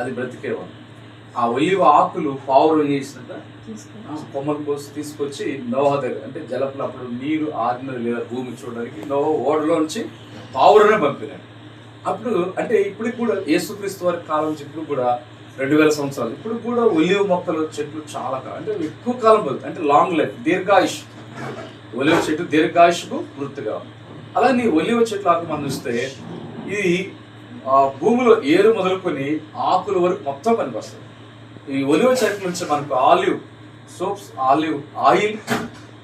అది బ్రతికేవాడు. ఆ ఒలివ ఆకులు పావురం చేసినాక కొమ్మలు కోసి తీసుకొచ్చి నోహ దగ్గర, అంటే జలపులు అప్పుడు నీరు ఆరినది లేదా భూమి చూడడానికి నోహ ఓడలోంచి పావురనే పంపినాడు. అప్పుడు అంటే ఇప్పుడు కూడా యేసుక్రీస్తు వారి కాలం చెట్లు కూడా 2000 సంవత్సరాలు ఇప్పుడు కూడా ఒలివ మొక్కలు చెట్లు చాలా అంటే ఎక్కువ కాలం బతుకుతాయి, అంటే లాంగ్ లైఫ్, దీర్ఘాయుష్. ఒలివ చెట్టు దీర్ఘాయుష్కు గుర్తుగా. అలాగే ఒలివ చెట్లు ఆకు మనం చూస్తే ఇది భూమిలో ఏరు మొదలుకొని ఆకుల వరకు మొత్తం పనికొస్తుంది. ఈ ఒలివ చెట్ల నుంచి మనకు ఆలివ్ సోప్స్, ఆలివ్ ఆయిల్,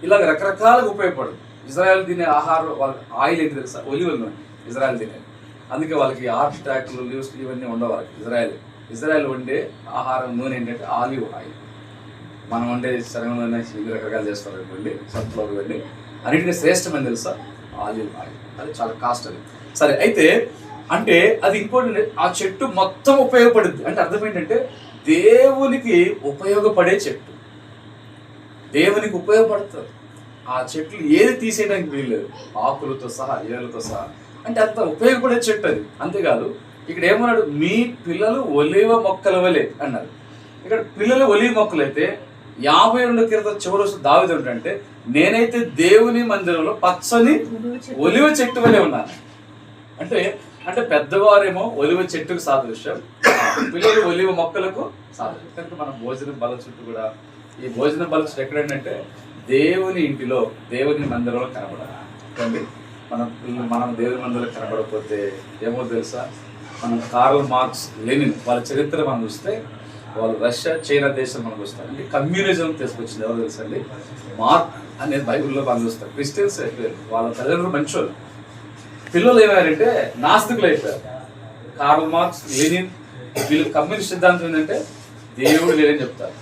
ఇలాగ రకరకాలుగా ఉపయోగపడదు. ఇజ్రాయెల్ తినే ఆహారం వాళ్ళ ఆయిల్ ఏంటి తెలుసా? ఒలివలు ఇజ్రాయెల్ తినేది. అందుకే వాళ్ళకి హార్ట్ అటాక్లు, లివ్స్ ఇవన్నీ ఉండవు వాళ్ళకి. ఇజ్రాయెల్ వండే ఆహారం నూనె ఏంటంటే ఆలివ్ ఆయిల్. మనం వండే శనగ నూనె ఇవి రకరకాలు చేస్తారు అనుకోండి, సన్ఫ్లవర్ ఇవన్నీ. అన్నిటికీ శ్రేష్టమని తెలుసా? Olive oil. అది చాలా కాస్ట్ అది. సరే, అయితే అంటే అది ఇంకోటి, ఆ చెట్టు మొత్తం ఉపయోగపడుద్ది. అంటే అర్థం ఏంటంటే దేవునికి ఉపయోగపడే చెట్టు, దేవునికి ఉపయోగపడుతుంది. ఆ చెట్లు ఏది తీసేయడానికి వీల్లేదు, ఆకులతో సహా ఏళ్ళతో సహా. అంటే అంత ఉపయోగపడే చెట్టు అది. అంతేకాదు, ఇక్కడ ఏమన్నాడు? మీ పిల్లలు ఒలివ మొక్కల వలె అన్నారు. ఇక్కడ పిల్లలు ఒలివ మొక్కలు అయితే 52 కీర్తన చివరి దావీదు ఏంటంటే, నేనైతే దేవుని మందిరంలో పచ్చని ఒలివ చెట్టు వలె ఉన్నాను. అంటే అంటే పెద్దవారేమో ఒలివ చెట్టుకు సాదృశ్యం, పిల్లలు ఒలివ మొక్కలకు సాదృశ్యం. కనుక మన భోజనం బల చుట్టూ కూడా, ఈ భోజనం బల చుట్టూ ఎక్కడంటే దేవుని ఇంటిలో, దేవుని మందిరంలో కనబడాలి. మనం దేవుని మందిరంలో కనబడకపోతే ఏమో తెలుసా? మనం కార్ల్ మార్క్స్, లెనిన్ వాళ్ళ చరిత్ర మనం చూస్తే, వాళ్ళు రష్యా, చైనా దేశం మనకు వస్తారు. అంటే కమ్యూనిజం తీసుకొచ్చింది ఎవరు తెలుసా అండి? మార్క్ అనేది బైబిల్లో మనం చూస్తారు. క్రిస్టియన్స్ అయిపోయారు, వాళ్ళ తల్లిదండ్రులు మంచోళ్ళు, పిల్లలు ఏమయ్యారంటే నాస్తికులు అయిపోయారు. కార్ల్ మార్క్స్, లెనిన్ వీళ్ళు కమ్యూనిస్ట్ సిద్ధాంతం ఏంటంటే దేవుడు లేదని చెప్తారు.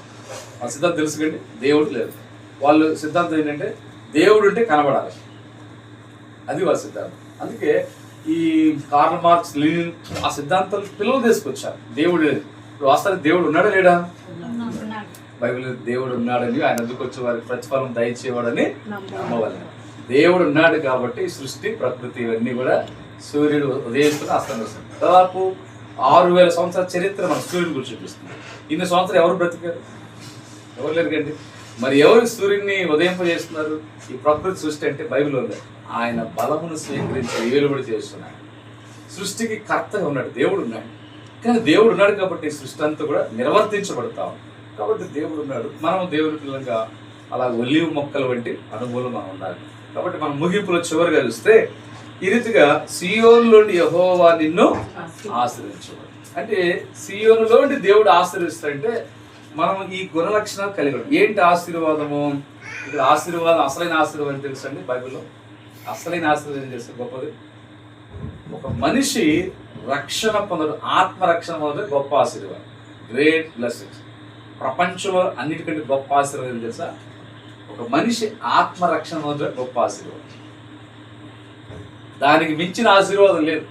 ఆ సిద్ధాంతం తెలుసుకండి, దేవుడు లేదు. వాళ్ళు సిద్ధాంతం ఏంటంటే దేవుడు ఉంటే కనబడాలి, అది వాళ్ళ సిద్ధాంతం. అందుకే ఈ కార్ల్ మార్క్స్, లెనిన్ ఆ సిద్ధాంతాలు పిల్లలు తీసుకొచ్చారు. దేవుడు లేదు. ఇప్పుడు వాస్తవానికి దేవుడు ఉన్నాడా లేడా? బైబిల్ దేవుడు ఉన్నాడని, ఆయన ఎందుకు వచ్చే వారికి ప్రతిఫలం దయచేవాడని నమ్మవాలని. దేవుడు ఉన్నాడు కాబట్టి సృష్టి, ప్రకృతి ఇవన్నీ కూడా, సూర్యుడు ఉదయిస్తున్న అస్తమిస్తుంది. దాదాపు 6000 సంవత్సరాల చరిత్ర మన సూర్యుని గురించి చూపిస్తుంది. ఇన్ని సంవత్సరాలు ఎవరు బ్రతికారు? ఎవరు లేరు కండి. మరి ఎవరు సూర్యుడిని ఉదయింపజేస్తున్నారు? ఈ ప్రకృతి సృష్టి అంటే బైబిల్ ఉంది. ఆయన బలమును స్వీకరించి ఏలుబడి చేస్తున్నాడు. సృష్టికి కర్తగా ఉన్నాడు, దేవుడు ఉన్నాడు. కానీ దేవుడు ఉన్నాడు కాబట్టి సృష్టి అంతా కూడా నిర్వర్తించబడతాం. కాబట్టి దేవుడు ఉన్నాడు. మనం దేవుని పిల్లలుగా అలా ఒలివ మొక్కల వంటి అనుభవం మనం ఉండాలి. కాబట్టి మనం ముగింపులో చివరిగా చూస్తే, ఈ రీతిగా సీయోనులోని యెహోవా నిన్ను ఆశీర్వదించువాడు. అంటే సీయోనులోని దేవుడు ఆశీర్వదిస్తాడంటే మనం ఈ గుణ లక్షణాలు కలిగి ఉంటాం. ఏంటి ఆశీర్వాదము? ఇక్కడ ఆశీర్వాదం, అసలైన ఆశీర్వాదం తెలుసండి బైబిల్లో. అసలైన ఆశీర్వాదం చేస్తే గొప్పది. ఒక మనిషి రక్షణ పొందడం, ఆత్మరక్షణ పొందడం గొప్ప ఆశీర్వాదం, గ్రేట్ బ్లెస్సింగ్స్. ప్రపంచంలో అన్నిటికంటే గొప్ప ఆశీర్వాదం తెలుసా? ఒక మనిషి ఆత్మరక్షణ పొందడం గొప్ప ఆశీర్వాదం. దానికి మించిన ఆశీర్వాదం లేదు.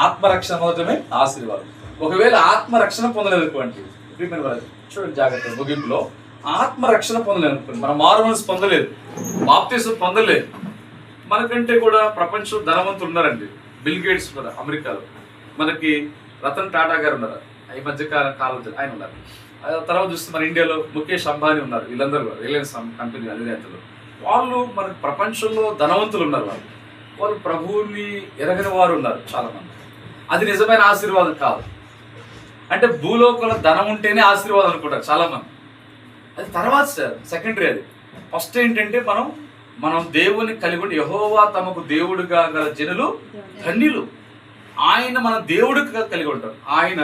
ఆత్మరక్షణ పొందడమే ఆశీర్వాదం. ఒకవేళ ఆత్మరక్షణ పొందలేదనుకోండి, చూడండి జాగ్రత్త, ముగింపులో ఆత్మరక్షణ పొందలేదు అనుకోండి, మనం మారుమనసు పొందలేదు, బాప్తిసం పొందలేదు. మనకంటే కూడా ప్రపంచం ధనవంతులు ఉన్నారండి. బిల్ గేట్స్ ఉన్నారు అమెరికాలో, మనకి రతన్ టాటా గారు ఉన్నారు, ఈ మధ్యకాలం ఆయన ఉన్నారు. తర్వాత చూస్తే మన ఇండియాలో ముఖేష్ అంబానీ ఉన్నారు. వీళ్ళందరూ రిలయన్స్ కంపెనీ అధినేతలు. వాళ్ళు మనకు ప్రపంచంలో ధనవంతులు ఉన్నారు. వాళ్ళు ప్రభువుని ఎరగని వారు ఉన్నారు చాలా మంది. అది నిజమైన ఆశీర్వాదం కాదు. అంటే భూలోకంలో ధనం ఉంటేనే ఆశీర్వాదం అనుకుంటారు చాలా మంది. అది తర్వాత సెకండరీ. అది ఫస్ట్ ఏంటంటే మనం దేవుని కలిగి ఉండి, యెహోవా తమకు దేవుడుగా గల జనులు ధన్యులు. ఆయన మన దేవుడిగా కలిగి ఉంటారు. ఆయన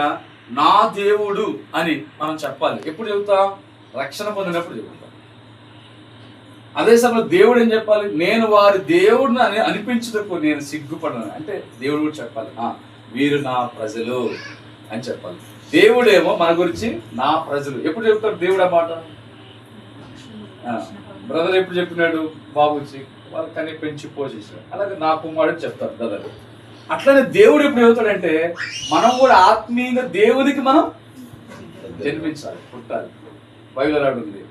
నా దేవుడు అని మనం చెప్పాలి. ఎప్పుడు చెబుతాం? రక్షణ పొందినప్పుడు చెబుతాం. అదే సమయంలో దేవుడు ఏం చెప్పాలి? నేను వారి దేవుడిని అని అనిపించటకు నేను సిగ్గుపడను. అంటే దేవుడు కూడా చెప్పాలి, వీరు నా ప్రజలు అని చెప్పాలి. దేవుడేమో మన గురించి నా ప్రజలు. ఎప్పుడు చెప్తాడు దేవుడు ఆ మాట? బ్రదర్ ఎప్పుడు చెప్పినాడు? బాబుచి వాళ్ళకని పెంచి పోషించాడు. అలాగే నా కుమారుడు చెప్తాడు బ్రదర్. అట్లనే దేవుడు ఎప్పుడు చెబుతాడంటే మనం కూడా ఆత్మీయంగా దేవునికి మనం జన్మించాలి, పుట్టాలి. బైబిల్ ఉంది,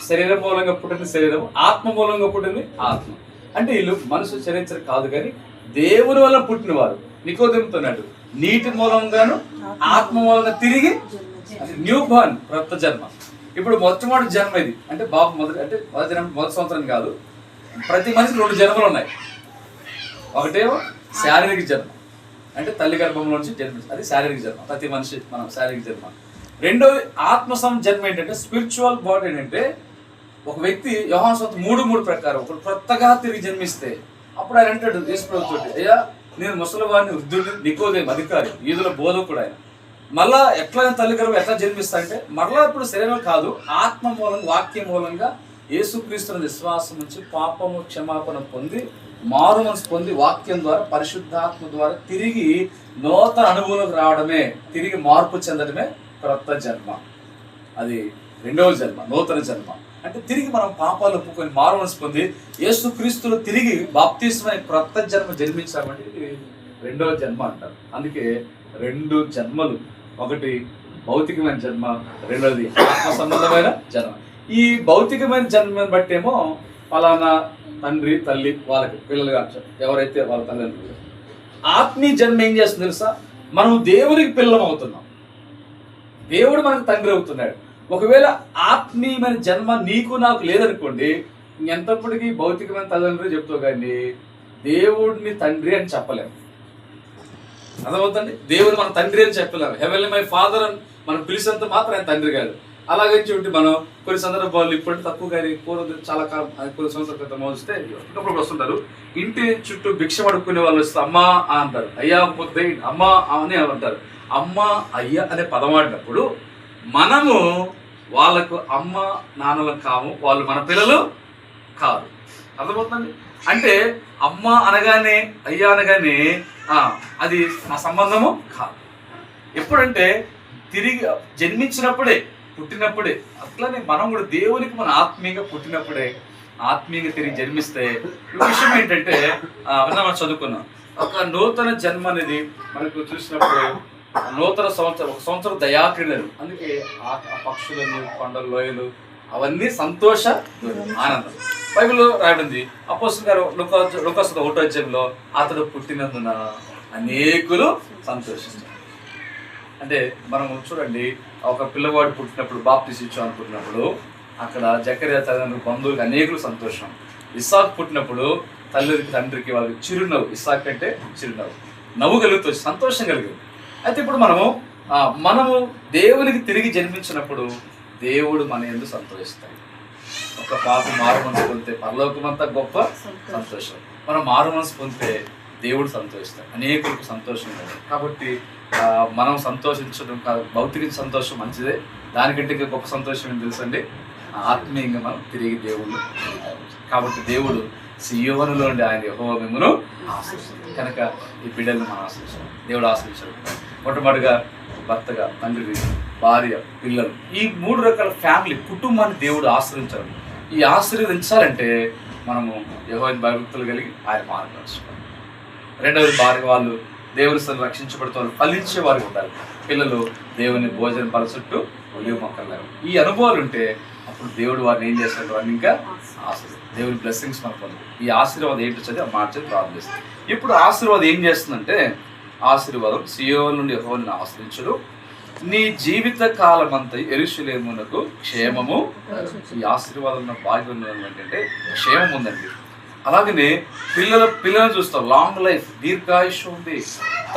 శరీరం మూలంగా పుట్టింది శరీరం, ఆత్మ మూలంగా పుట్టింది ఆత్మ. అంటే వీళ్ళు మనుషులు చరించరు కాదు, కానీ దేవుని వల్ల పుట్టిన వారు. నికోదేముతున్నాడు, నీటి మూలంగాను ఆత్మ మూలంగా తిరిగి న్యూ బర్న్, కొత్త జన్మ. ఇప్పుడు మొట్టమొదటి జన్మ ఇది. అంటే బాబు మొదటి సంవత్సరం కాదు, ప్రతి మనిషికి 2 జన్మలు ఉన్నాయి. ఒకటేమో శారీరక జన్మ, అంటే తల్లి గర్భంలో నుంచి జన్మ, అది శారీరక జన్మ, ప్రతి మనిషి మనం శారీరక జన్మ. రెండోది ఆత్మ జన్మ ఏంటంటే స్పిరిచువల్ బాడీ. ఏంటంటే ఒక వ్యక్తి యోహాను సువార్త 3:3 ప్రకారం ఒకడు కొత్తగా తిరిగి జన్మిస్తే అప్పుడు ఆయన అంటాడు యేసు ప్రభువుతో, అయ్యా నేను ముసలివాడిని, వృద్ధుడిని, నికోదేము అధికారి, యూదుల బోధకుడు ఆయన. మళ్ళా ఎట్లా తల్లి గర్భం ఎట్లా జన్మిస్తా అంటే మరలా ఇప్పుడు శరీరం కాదు, ఆత్మ మూలంగా, వాక్యం మూలంగా యేసుక్రీస్తుని విశ్వాసం నుంచి పాపము క్షమాపణ పొంది, మారు మనసు పొంది, వాక్యం ద్వారా, పరిశుద్ధాత్మ ద్వారా తిరిగి నూతన అనుభవంలోకి రావడమే, తిరిగి మార్పు చెందడమే క్రొత్త జన్మ. అది రెండవ జన్మ, నూతన జన్మ. అంటే తిరిగి మనం పాపాలు ఒప్పుకొని మారు మనసు పొంది యేసుక్రీస్తులో తిరిగి బాప్తిస్మై క్రొత్త జన్మ జన్మించామంటే ఇది రెండవ జన్మ అంటారు. అందుకే 2 జన్మలు, ఒకటి భౌతికమైన జన్మ, రెండవది ఆత్మ సంబంధమైన జన్మ. ఈ భౌతికమైన జన్మని బట్టేమో ఫలానా తండ్రి తల్లి వాళ్ళకి పిల్లలుగా అంటారు, ఎవరైతే వాళ్ళ తల్లిదండ్రులు. ఆత్మీయ జన్మ ఏం చేస్తుంది తెలుసా? మనం దేవునికి పిల్లలం అవుతున్నాం, దేవుడు మనకు తండ్రి అవుతున్నాడు. ఒకవేళ ఆత్మీయమైన జన్మ నీకు నాకు లేదనుకోండి, ఎంతప్పటికీ భౌతికమైన తల్లిదండ్రులు చెప్తావు కానీ దేవుడిని తండ్రి అని చెప్పలేము. అర్థమవుతుంది? దేవుడు మన తండ్రి అని చెప్పలేము. హెవెన్లీ మై ఫాదర్ అని మనం పిలిచేంత మాత్రం ఆయన తండ్రి కాదు. అలాగే చూడండి, మనం కొన్ని సందర్భాలు ఇప్పుడు తక్కువ కానీ పూర్వం చాలా కాలం, కొన్ని సంవత్సరాల క్రితం వస్తే అప్పుడు వస్తుంటారు, ఇంటి చుట్టూ భిక్ష అడుక్కునే వాళ్ళు వస్తే అమ్మా అంటారు, అయ్యా ముద్దే అమ్మ అని అంటారు. అమ్మ అయ్యా అనే పదం వాడినప్పుడు మనము వాళ్ళకు అమ్మ నాన్నలు కాము, వాళ్ళు మన పిల్లలు కాదు. అర్థమవుతుంది? అంటే అమ్మ అనగానే అయ్యా అనగానే అది నా సంబంధము కాదు. ఎప్పుడంటే తిరిగి జన్మించినప్పుడే, పుట్టినప్పుడే. అట్లనే మనం కూడా దేవునికి మన ఆత్మీయంగా పుట్టినప్పుడే, ఆత్మీయంగా తిరిగి జన్మిస్తే ఈ విషయం ఏంటంటే మనం చదువుకున్నాం, ఒక నూతన జన్మ అనేది మనకు చూసినప్పుడు నూతన సంవత్సరం, ఒక సంవత్సరం దయాక్రీడలు. అందుకే ఆ పక్షులను, కొండలు, లోయలు అవన్నీ సంతోష ఆనందం. బైబిల్లో రాయబడింది, అపోస్తలుల గారు లూకాసు 1వ అధ్యాయంలో అతడు పుట్టినందున అనేకులు సంతోషించారు. అంటే మనం చూడండి, ఒక పిల్లవాడు పుట్టినప్పుడు, బాప్తిసం ఇచ్చాం అనుకుంటున్నప్పుడు అక్కడ జకర్యా తల్లిదండ్రులు, బంధువులకు అనేకులు సంతోషం. ఇస్సాకు పుట్టినప్పుడు తల్లికి తండ్రికి వాళ్ళకి చిరునవ్వు, ఇస్సాకు అంటే చిరునవ్వు, నవ్వు కలుగుతుంది, సంతోషం కలుగుతుంది. అయితే ఇప్పుడు మనము దేవునికి తిరిగి జన్మించినప్పుడు దేవుడు మన యందు సంతోషిస్తాడు. ఒక పాప మారు మనసు పొందితే పరలోకమంతా గొప్ప సంతోషం. మనం మారు మనసు పొందితే దేవుడు సంతోషిస్తాడు, అనేకులకు సంతోషం ఉంటుంది. కాబట్టి మనం సంతోషించడం కాదు, భౌతిక సంతోషం మంచిదే, దానికంటే ఇంకా గొప్ప సంతోషం ఏం తెలుసండి, ఆత్మీయంగా మనం తిరిగి దేవుడు. కాబట్టి దేవుడు సియోనులో ఉండి ఆయన యెహోవా మిమ్మును ఆశీర్వదించాడు. కనుక ఈ బిడ్డలను మనం ఆశీర్వదించాలి, దేవుడు ఆశీర్వదించాడు. మొట్టమొదటిగా భర్తగా, తండ్రి, భార్య, పిల్లలు, ఈ 3 రకాల ఫ్యామిలీ, కుటుంబాన్ని దేవుడు ఆశీర్వదించాలి. ఈ ఆశీర్వదించాలంటే మనము యెహోవాని భక్తులు కలిగి ఆయన మార్గం నడుచుకోవాలి. రెండవది భార్య, వాళ్ళు దేవుని స్థలం రక్షించబడుతూ వాళ్ళు ఫలించే వారికి ఉండాలి. పిల్లలు దేవుని భోజనం పరచుట్టు ఒలివ మొక్కలు. ఈ అనుభవాలు ఉంటే అప్పుడు దేవుడు వారిని ఏం చేస్తాడు, వారిని ఇంకా ఆశీర్వదిస్తాడు. దేవుని బ్లెస్సింగ్స్ మనకు పొందుతాం. ఈ ఆశీర్వాదం ఏంటో చదివి మార్చేది ప్రార్థన చేస్తాం. ఇప్పుడు ఆశీర్వాదం ఏం చేస్తుందంటే, ఆశీర్వాదం సియోను నుండి యెహోవాను ఆశ్రయించుడు, నీ జీవిత కాలమంతా యెరూషలేమునకు క్షేమము. ఈ ఆశీర్వాదంలో భాగ్యం ఏంటంటే క్షేమం ఉందండి. అలాగనే పిల్లలను చూస్తాం, లాంగ్ లైఫ్, దీర్ఘాయుష్ ఉంది.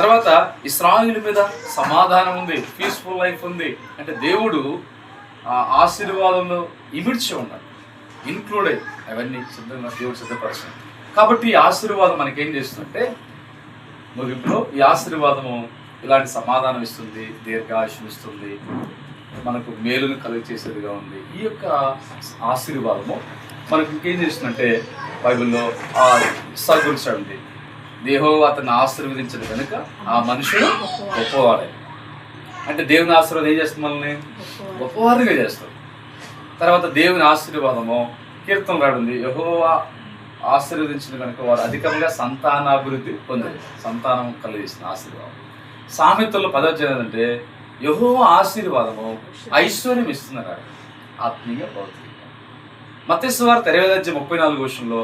తర్వాత ఇశ్రాయేలు మీద సమాధానం ఉంది, పీస్ఫుల్ లైఫ్ ఉంది. అంటే దేవుడు ఆశీర్వాదంలో ఇమిడ్చి ఉన్నాడు, ఇన్క్లూడ్ అయ్యి అవన్నీ సిద్ధంగా దేవుడు సిద్ధపరచాడు. కాబట్టి ఈ ఆశీర్వాదం మనకేం చేస్తుందంటే, ముగింపులో ఈ ఆశీర్వాదము ఇలాంటి సమాధానం ఇస్తుంది, దీర్ఘాయుషం ఇస్తుంది, మనకు మేలును కలుగ చేసేదిగా ఉంది. ఈ యొక్క ఆశీర్వాదము మనకు ఇంకేం చేస్తుందంటే, బైబిల్లో ఇస్సాకు గురించి ఉంది, యెహోవా అతన్ని ఆశీర్వదించదు కనుక ఆ మనుషుడు గొప్పవాడే. అంటే దేవుని ఆశీర్వాదం ఏం చేస్తుంది, మనల్ని గొప్పవారిగా చేస్తుంది. తర్వాత దేవుని ఆశీర్వాదము కీర్తన రాడుంది, యెహోవా ఆశీర్వదించిన కనుక వారు అధికంగా సంతానాభివృద్ధి పొందారు, సంతానం కలిగిస్తున్న ఆశీర్వాదం. సామెతల్లో 10వ అధ్యాయం అంటే యెహోవా ఆశీర్వాదము ఐశ్వర్యం ఇస్తున్నారు, ఆత్మీయ భౌతిక. మత్తయి సువార్త 20వ అధ్యాయం 34వ వచనంలో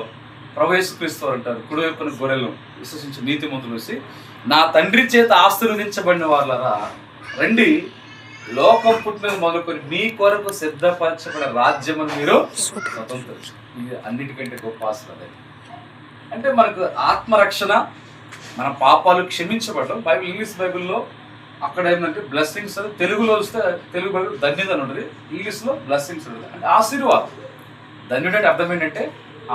ప్రభు యేసుక్రీస్తు వారు అంటారు, కుడివైపున గొర్రెలను విశ్వసించి నీతిమంతులు చూసి, నా తండ్రి చేత ఆశీర్వదించబడిన వాళ్ళరా రండి, లోకం పుట్టినది మొదలుకొని మీ కొరకు సిద్ధపరచబడిన రాజ్యమని మీరు స్వతంత్రం. ఇది అన్నిటికంటే గొప్ప ఆశీర్వాదం. అంటే మనకు ఆత్మరక్షణ, మన పాపాలు క్షమించబడటం. బైబిల్, ఇంగ్లీష్ బైబిల్లో అక్కడ ఏంటంటే బ్లెస్సింగ్స్, తెలుగులో వస్తే తెలుగు బైబిల్ ధన్యత అని ఉంటుంది, ఇంగ్లీష్లో బ్లెస్సింగ్స్ ఉంటుంది. అంటే ఆశీర్వాదం. ధన్యుడు అంటే అర్థం ఏంటంటే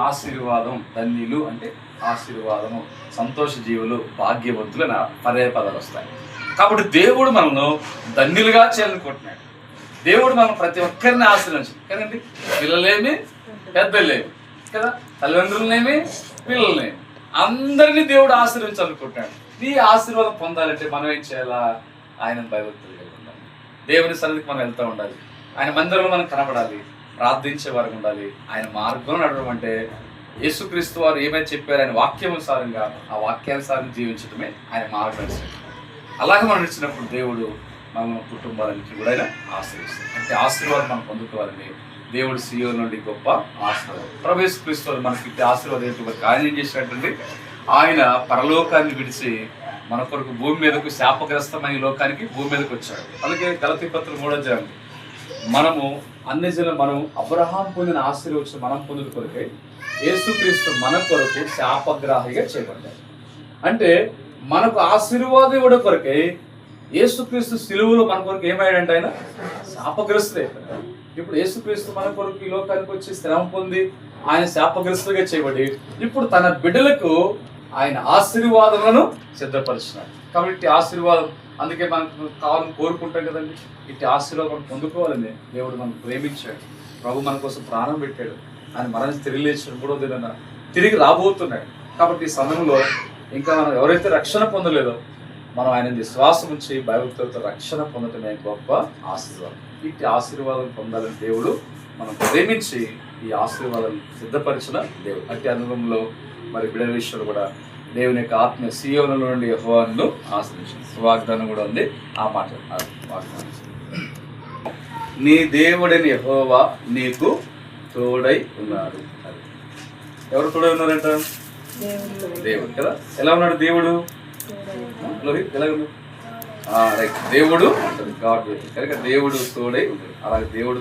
ఆశీర్వాదం. ధన్యులు అంటే ఆశీర్వాదము, సంతోష జీవులు, భాగ్యవంతులు అని పర్యాయ పదాలు వస్తాయి. కాబట్టి దేవుడు మనల్ని ధన్యులుగా చేయాలనుకుంటున్నాడు. దేవుడు మనం ప్రతి ఒక్కరిని ఆశీర్వదించాడు కదండి. పిల్లలేమి పెద్దలేమి కదా, తల్లిదండ్రులనేమి పిల్లలనేమి అందరినీ దేవుడు ఆశీర్వించాలనుకుంటున్నాడు. ఈ ఆశీర్వాదం పొందాలంటే మనం ఏం చేయాలా? ఆయన భయభక్తులు కలిగి ఉండాలి, దేవుని సన్నిధికి మనం వెళ్తూ ఉండాలి, ఆయన మందిరంలో మనం కనబడాలి, ప్రార్థించే వారికి ఉండాలి. ఆయన మార్గంలో నడవడం అంటే యేసుక్రీస్తు వారు ఏమైతే చెప్పారు ఆయన వాక్యానుసారంగా ఆ వాక్యానుసారం జీవించడమే ఆయన మార్గం. అలాగే మనం నడిచినప్పుడు దేవుడు మన కుటుంబాలకి కూడా ఆయన ఆశీర్వదిస్తాడు. అంటే ఆశీర్వాదం మనం పొందుకోవాలని దేవుడు సీయోను నుండి గొప్ప ఆశీర్వాదం. ప్రభు యేసుక్రీస్తు వారు మనకి ఆశీర్వాదం ఏంటి? ఆయన ఏం చేసినట్టండి, ఆయన పరలోకాన్ని విడిచి మన కొరకు భూమి మీదకు, శాపగ్రస్తమైన లోకానికి భూమి మీదకి వచ్చాడు. అలాగే గలతీ పత్రిక 3వ అధ్యాయం, మనము అన్ని జనులు, మనం అబ్రహాం పొందిన ఆశీర్వచనం మనం పొందుట కొరకై యేసుక్రీస్తు మన కొరకు శాపగ్రాహిగా చేయబడ్డాడు. అంటే మనకు ఆశీర్వాదం ఇవ్వడం కొరకై యేసుక్రీస్తు సిలువలో మన కొరకు ఏమయ్యాడంటే ఆయన శాపగ్రస్తుడే. ఇప్పుడు యేసుక్రీస్తు మన కొరకు ఈ లోకానికి వచ్చి శ్రమ పొంది ఆయన శాపగ్రస్తుగా చేయబడి ఇప్పుడు తన బిడ్డలకు ఆయన ఆశీర్వాదాలను సిద్ధపరిచినాడు. కాబట్టి ఆశీర్వాదం అందుకే మనకు కావాలని కోరుకుంటాం కదండి. ఇట్టి ఆశీర్వాదం మనం పొందుకోవాలని దేవుడు మనకు ప్రేమించాడు. ప్రభు మన కోసం ప్రాణం పెట్టాడు. ఆయన మరణించి తిరిగి లేచిన 3వ దినాన తిరిగి రాబోతున్నాడు. కాబట్టి ఈ సమయంలో ఇంకా మనం ఎవరైతే రక్షణ పొందలేదో మనం ఆయన విశ్వాసం ఉంచి భయభక్తులతో రక్షణ పొందటమే గొప్ప ఆశీర్వాదం. ఇట్టి ఆశీర్వాదం పొందాలని దేవుడు మనం ప్రేమించి ఈ ఆశీర్వాదం సిద్ధపరిచిన దేవుడు. అట్టి అనుభవంలో మరి బిడ్డల విషయంలో కూడా దేవుని యొక్క ఆత్మ సీయోనుల నుండి యెహోవాను ఆశ్రయించింది. వాగ్దానం కూడా ఉంది. ఆ మాట వాగ్దానం, నీ దేవుడని యెహోవా నీకు తోడై ఉన్నాడు. ఎవరు తోడై ఉన్నారంట? దేవుడు కదా. ఎలా ఉన్నాడు దేవుడు? ఎలా ఉన్నాడు? రైట్, దేవుడు గాడ్ కనుక దేవుడు తోడై ఉన్నాడు. అలాగే దేవుడు